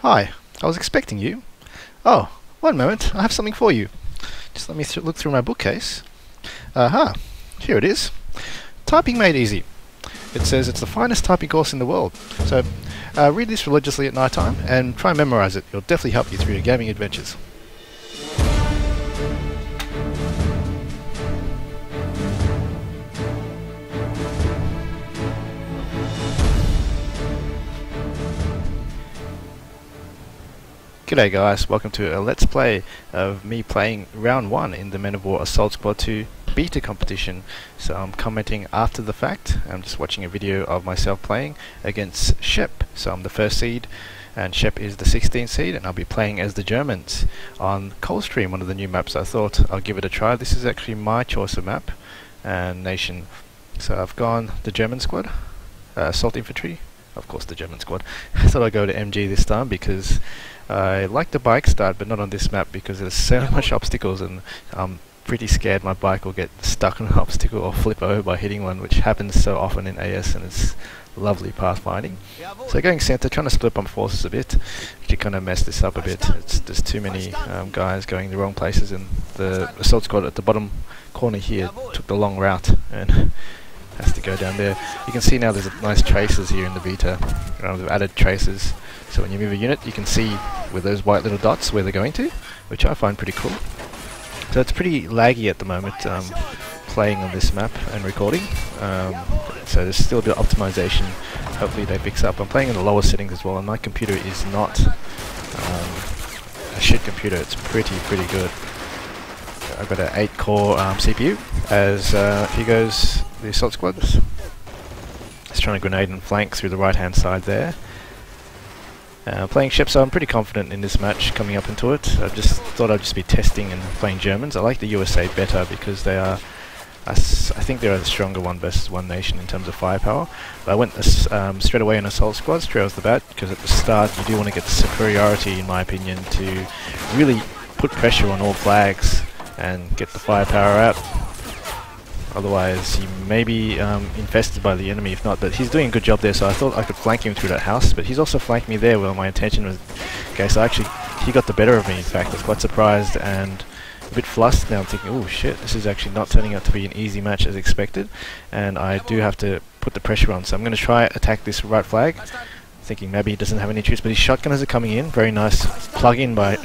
Hi, I was expecting you. Oh, one moment, I have something for you. Just let me look through my bookcase. Aha, here it is. Typing Made Easy. It says it's the finest typing course in the world. So, read this religiously at night time and try and memorize it. It'll definitely help you through your gaming adventures. G'day guys, welcome to a Let's Play of me playing round 1 in the Men of War Assault Squad 2 beta competition. So I'm commenting after the fact. I'm just watching a video of myself playing against Shep. So I'm the first seed and Shep is the 16th seed, and I'll be playing as the Germans on Coldstream, one of the new maps. I thought I'll give it a try. This is actually my choice of map and nation. So I've gone the German squad, assault infantry, of course the German squad. I thought I'd go to MG this time because I like the bike start, but not on this map because there's so much obstacles, and I'm pretty scared my bike will get stuck on an obstacle or flip over by hitting one, which happens so often in AS, and it's lovely pathfinding. So going center, trying to split up my forces a bit, to kind of mess this up a bit. There's too many guys going the wrong places, and the assault squad at the bottom corner here took the long route and has to go down there. You can see now there's nice traces here in the beta. They've added traces, so when you move a unit you can see with those white little dots where they're going to, which I find pretty cool. So it's pretty laggy at the moment playing on this map and recording, so there's still a bit of optimization. Hopefully they fix up. I'm playing in the lower settings as well, and my computer is not a shit computer. It's pretty good. I've got an 8-core CPU, as here goes the assault squad. Just trying to grenade and flank through the right hand side there. Playing Shep, so I'm pretty confident in this match coming up into it. I just thought I'd just be testing and playing Germans. I like the USA better because they are, I think they're the stronger one versus one nation in terms of firepower. But I went straight away in assault squad, straight off the bat, because at the start you do want to get the superiority, in my opinion, to really put pressure on all flags and get the firepower out. Otherwise he may be infested by the enemy if not, but he's doing a good job there, so I thought I could flank him through that house, but he's also flanked me there where my intention was. Okay, so actually he got the better of me. In fact, I was quite surprised and a bit flustered now. I'm thinking, oh shit, this is actually not turning out to be an easy match as expected, and I do have to put the pressure on. So I'm going to try attack this right flag, thinking maybe he doesn't have any troops, but his shotgunners are coming in. Very nice plug in by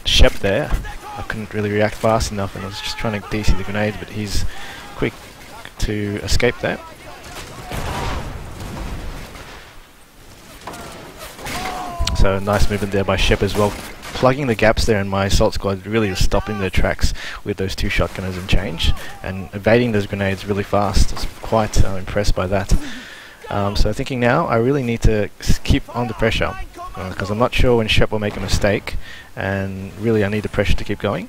Shep there. I couldn't really react fast enough, and I was just trying to DC the grenades, but he's quick to escape that. So nice movement there by Shep as well, plugging the gaps there, and my assault squad really was stopping their tracks with those two shotgunners and change, and evading those grenades really fast. I was quite impressed by that. So thinking now, I really need to keep on the pressure, because I'm not sure when Shep will make a mistake, and really I need the pressure to keep going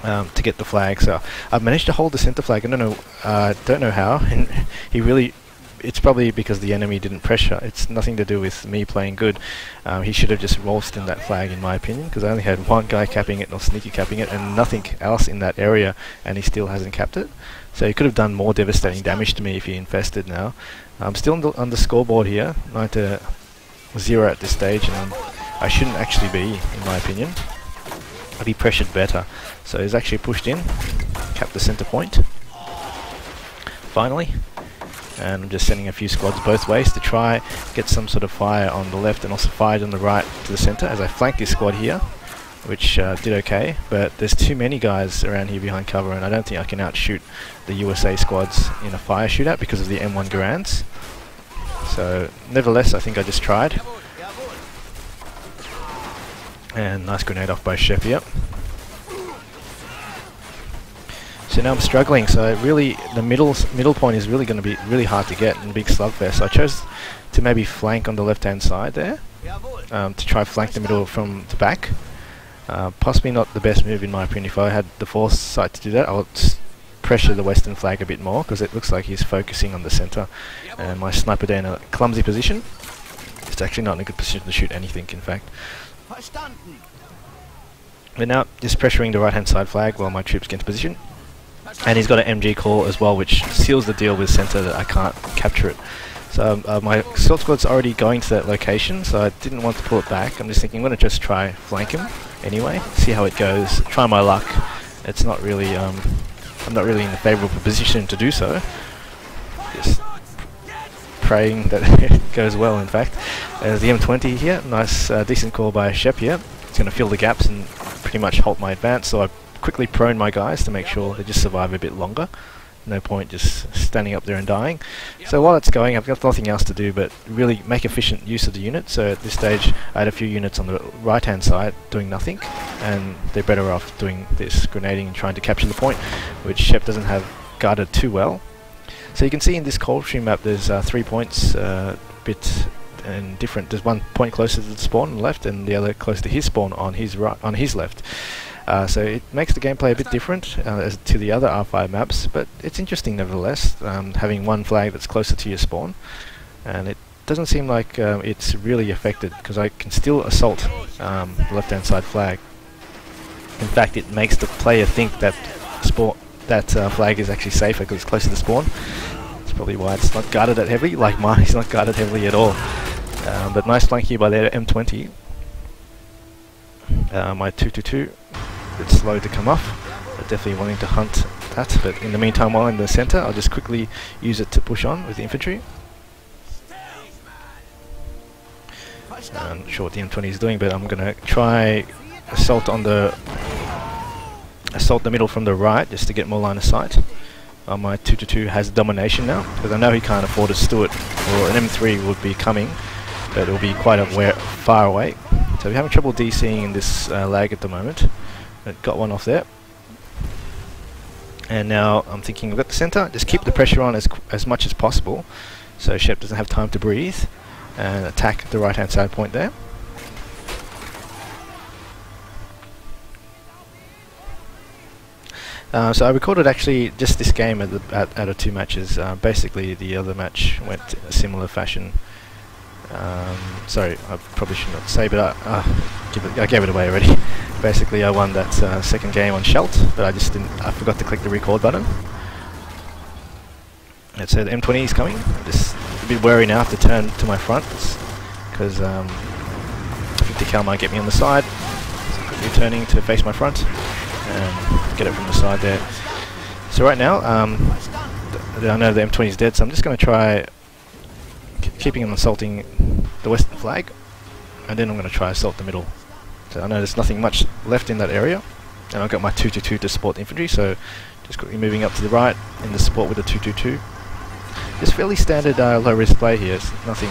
to get the flag. So I've managed to hold the center flag. I don't know how, and he really, it's probably because the enemy didn't pressure. It's nothing to do with me playing good. He should have just waltzed in that flag, in my opinion, because I only had one guy capping it or sneaky capping it and nothing else in that area, and he still hasn't capped it. So he could have done more devastating damage to me if he infested now. I'm still on the scoreboard here, 9-0 at this stage, and I shouldn't actually be, in my opinion. I'd be pressured better. So he's actually pushed in, capped the center point finally, and I'm just sending a few squads both ways to try get some sort of fire on the left and also fire on the right to the center as I flank this squad here, which did okay, but there's too many guys around here behind cover, and I don't think I can outshoot the USA squads in a fire shootout because of the M1 Garands. So nevertheless, I think I just tried. And nice grenade off by Shep here. So now I'm struggling, so really the middle point is really going to be really hard to get and big slugfest. So I chose to maybe flank on the left hand side there, to try flank the middle from the back. Possibly not the best move in my opinion. If I had the foresight to do that, I would pressure the western flag a bit more, because it looks like he's focusing on the center, and my sniper there in a clumsy position. It's actually not in a good position to shoot anything, in fact. But now just pressuring the right hand side flag while my troops get into position, and he's got an MG call as well, which seals the deal with center that I can't capture it. So my assault squad's already going to that location, so I didn't want to pull it back. I'm just thinking I'm going to just try flank him anyway, see how it goes, try my luck. It's not really, I'm not really in a favourable position to do so. Just praying that it goes well, in fact. There's the M20 here, nice decent call by Shep here. It's going to fill the gaps and pretty much halt my advance, so I quickly prone my guys to make sure they just survive a bit longer. No point just standing up there and dying. So while it's going, I've got nothing else to do but really make efficient use of the unit. So at this stage I had a few units on the right hand side doing nothing, and they're better off doing this, grenading and trying to capture the point, which Shep doesn't have guarded too well. So you can see in this cold stream map there's 3 points, bit and different. There's one point closer to the spawn on the left and the other close to his spawn on his right, on his left. So it makes the gameplay a bit different as to the other R5 maps, but it's interesting nevertheless, having one flag that's closer to your spawn, and it doesn't seem like it's really affected because I can still assault the left hand side flag. In fact, it makes the player think that flag is actually safer because it's closer to the spawn. That's probably why it's not guarded that heavily, like mine is not guarded heavily at all. But nice flank here by their M20. My 222, a bit slow to come off, but definitely wanting to hunt that. But in the meantime, while in the center, I'll just quickly use it to push on with the infantry. I'm not sure what the M20 is doing, but I'm going to try assault the middle from the right just to get more line of sight. My 222 has domination now because I know he can't afford a Stuart, or an M3 would be coming, but it will be quite far away. So we're having trouble DCing in this lag at the moment. But got one off there. And now I'm thinking, I've got the center, just keep the pressure on as much as possible so Shep doesn't have time to breathe, and attack the right hand side point there. So I recorded actually just this game out of 2 matches. Basically the other match went a similar fashion. Sorry, I probably should not say, but I gave it away already. Basically I won that second game on scheldt, but I forgot to click the record button. It said M20 is coming. I'm just a bit wary now, I have to turn to my front because 50 cal might get me on the side. So quickly turning to face my front and get it from the side there. So right now, I know the M20 is dead, so I'm just going to try keeping him assaulting the western flag, and then I'm going to try assault the middle. So I know there's nothing much left in that area, and I've got my 222 to support the infantry, so just quickly moving up to the right in the support with the 222. Just fairly standard low risk play here. It's nothing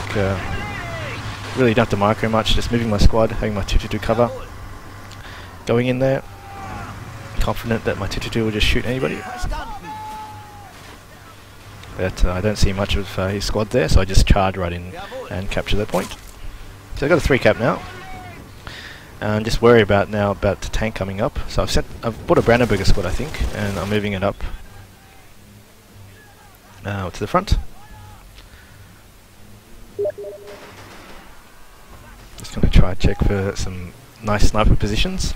really don't have to micro much, just moving my squad, having my 222 cover, going in there, confident that my 222 will just shoot anybody. But I don't see much of his squad there, so I just charge right in and capture that point. So I've got a 3 cap now. And just worry about the tank coming up. So I've bought a Brandenburger squad, I think, and I'm moving it up to the front. Just going to try and check for some nice sniper positions.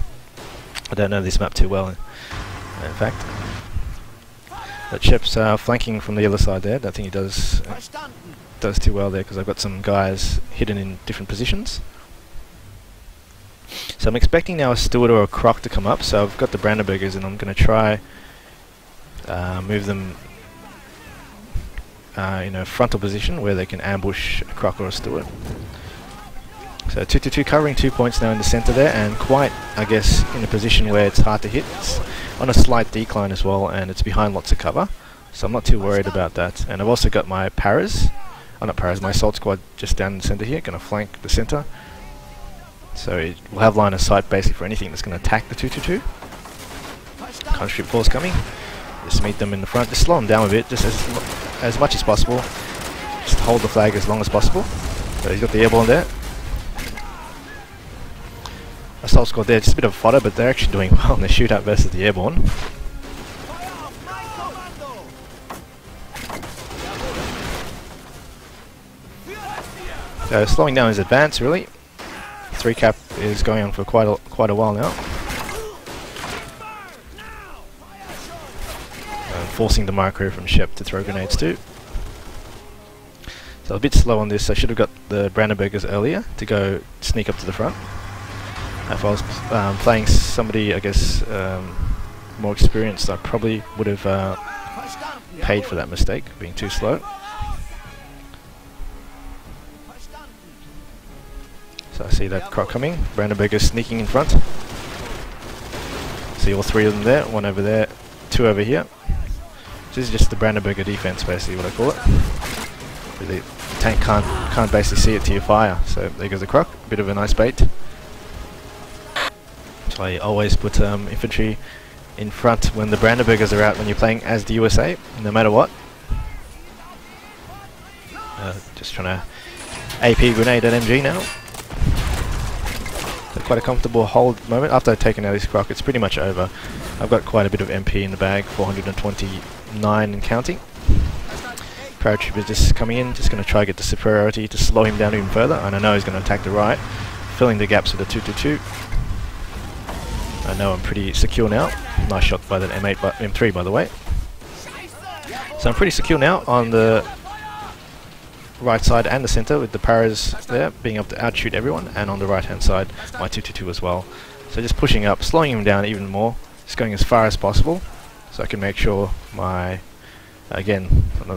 I don't know this map too well, in fact. But Shep's flanking from the other side there. I don't think he does too well there because I've got some guys hidden in different positions. So I'm expecting now a Stewart or a Croc to come up. So I've got the Brandenburgers and I'm going to try move them in a frontal position where they can ambush a Croc or a Stewart. So 222 covering 2 points now in the center there, and quite, I guess, in a position where it's hard to hit. It's on a slight decline as well, and it's behind lots of cover, so I'm not too worried about that. And I've also got my my assault squad just down in the center here, going to flank the center. So it will have line of sight basically for anything that's going to attack the 222. Conscript force coming. Just meet them in the front. Just slow them down a bit, just as much as possible. Just hold the flag as long as possible. So he's got the airborne there. Assault squad there, just a bit of fodder, but they're actually doing well in the shootout versus the airborne. So slowing down his advance really. 3 cap is going on for quite a while now. Forcing the micro from Shep to throw grenades too. So So a bit slow on this. I should have got the Brandenburgers earlier to go sneak up to the front. If I was playing somebody, I guess, more experienced, I probably would have paid for that mistake, being too slow. So I see that croc coming. Brandenburgers sneaking in front. See all three of them there, one over there, two over here. This is just the Brandenburger defense, basically, what I call it. The tank can't basically see it till you fire. So there goes the croc, bit of a nice bait. So I always put infantry in front when the Brandenburgers are out when you're playing as the USA, no matter what. Just trying to AP grenade at MG now. So quite a comfortable hold moment. After I've taken out this croc, it's pretty much over. I've got quite a bit of MP in the bag, 429 and counting. Paratrooper just coming in, just going to try to get the superiority to slow him down even further, and I know he's going to attack the right, filling the gaps with a 222. I know I'm pretty secure now. Nice shot by that M3 by the way. So I'm pretty secure now on the right side and the center with the paras there, being able to outshoot everyone, and on the right hand side my 222 as well. So just pushing up, slowing him down even more, just going as far as possible so I can make sure my,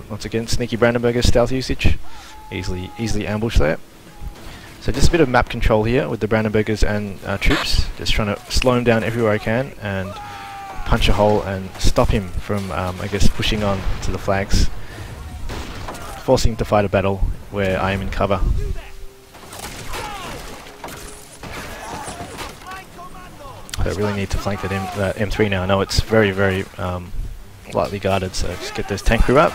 once again, sneaky Brandenburger stealth usage, easily ambush there. So just a bit of map control here with the Brandenburgers and troops, just trying to slow him down everywhere I can and punch a hole and stop him from, I guess, pushing on to the flags, forcing him to fight a battle where I am in cover. So I really need to flank that M3 now. I know it's very lightly guarded, so just get this tank crew up.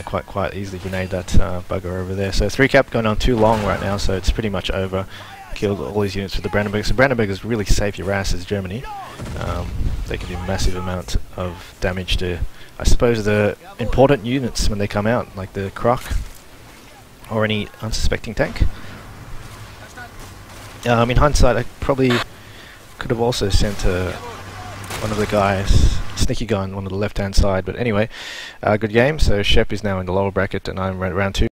Quite easily grenade that bugger over there. So 3 cap going on too long right now, so it's pretty much over. Killed all these units with the Brandenburgers. The Brandenburgers really save your ass as Germany. They can do massive amount of damage to, I suppose, the important units when they come out, like the croc or any unsuspecting tank. In hindsight, I probably could have also sent one of the guys, sneaky guy on one of the left hand side, but anyway, good game. So Shep is now in the lower bracket and I'm round 2.